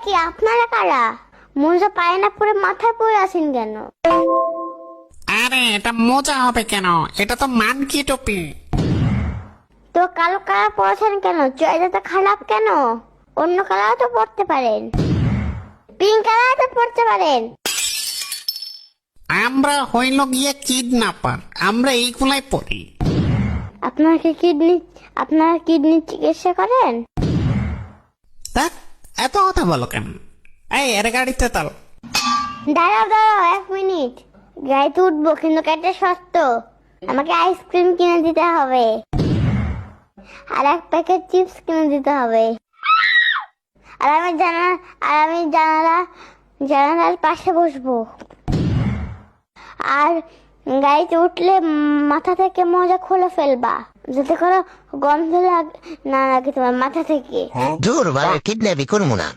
কি আপনারা কারা? মোজা পায় না পরে মাথায় পরে আছেন কেন? আরে এটা মোজা হবে কেন? এটা তো মানকি টুপি। তো কালো কালার পরেছেন কেন? চয়েস তো খারাপ কেন? অন্য কালার তো পরতে পারেন, পিঙ্ক কালার তো পরতে পারেন। আমরা হইল গিয়ে কিডন্যাপার, আমরা এইগুলাই পড়ি। আপনারা কিডনি চিকিৎসা করেন? দেখ, এত কথা বলো কেন? এই এর গাড়িতে তাল। দাঁড়াও 1 মিনিট। গাড়িতে উঠবো কিন্তু গাড়িটা সস্ত। আমাকে আইসক্রিম কিনে দিতে হবে আর 1 প্যাকেট চিপস কিনে দিতে হবে। আর আমি জানালার পাশে বসবো। আর গাড়িতে উঠলে মাথা থেকে মোজা খুলে ফেলবা, যাতে করে গন্ধ না লাগে তোমার মাথা থেকে। দূর ভাই, কিডন্যাপই করবো না।